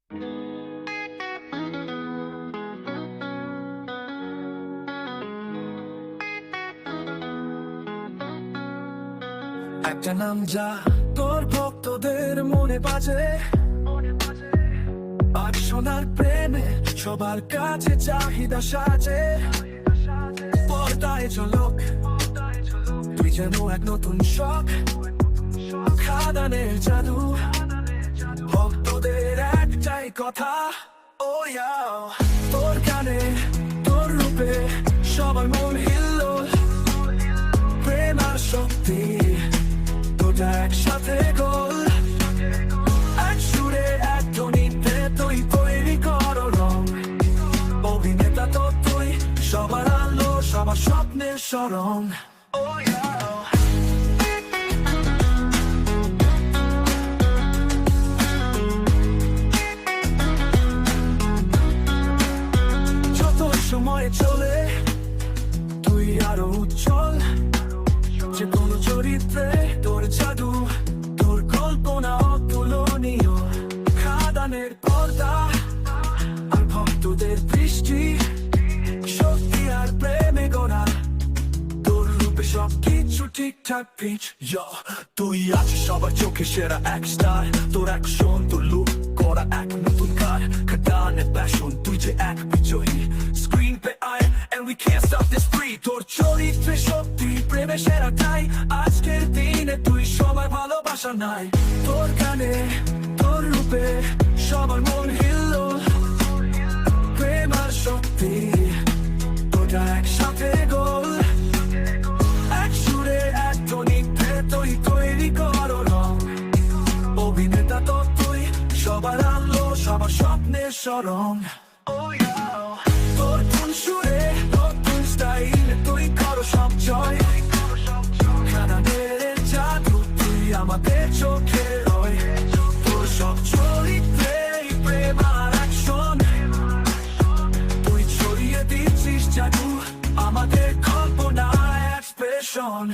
একটা নাম যা তোর ভক্তদের মনে বাজে, আর সোনার প্রেমে সবার কাছে চাহিদা সাজে। পর্দায় ঝলক, তুই যেন এক নতুন শখ, খাদানের জাদু, ভক্তদের একটাই কথা, ও তোর গানে তোর রূপে সবার মন হিল্লোল। প্রেম আর শক্তি দুটা একসাথে গোল, এক সুরে এক ধ্বনিতে তুই তৈরি কর রং। অভিনেতা তো তুই, সবার আলো সবার স্বপ্নের স্মরণ। যত সময় চলে তুই আরো উজ্জ্বল, যে কোনো চরিত্রে তোর জাদু, তোর কল্পনা অতুলনীয়। খাদানের পর্দা আর ভক্তদের দৃষ্টি, শক্তি আর প্রেমে গড়া তোর রূপে সবকিছু ঠিকঠাক পিচ। তুই আছিস সবার চোখে সেরা এক স্টার, তোর অ্যাকশন তোর লুক করা এক নতুন কার। খাদানের প্যাশন তুই যে এক বিজয়ী, স্ক্রিন পে আয় and we can't stop this free। তোর চরিত্রে শক্তি প্রেমে সেরাটাই, আজকের দিনে তুই সবার ভালোবাসা নাই। তোর গানে তোর রূপে সবার মন হিল্লোল। প্রেম আর শক্তি দুটা একসাথে গোল, এক সুরে এক ধ্বনিতে তুই তৈরি কর রং। অভিনেতা তো তুই, সবার আলো সবার স্বপ্নের স্মরণ। তোর কোন সুরে নতুন স্টাইলে তুই করো সব জয়। খাদানের জাদু তুই আমাদের চোখে রয়, তোর সব চরিত্রে প্রেম আর অ্যাকশন। তুই ছড়িয়ে দিচ্ছিস জাদু, আমাদের কল্পনায় এক্সপ্রেশন।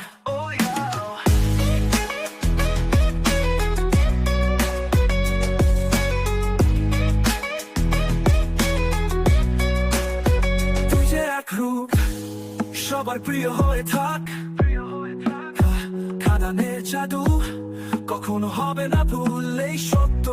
তুই যে এক রূপ সবার প্রিয় হয়ে থাক, খাদানের জাদু কখনো হবে না ভুল, এই সত্য।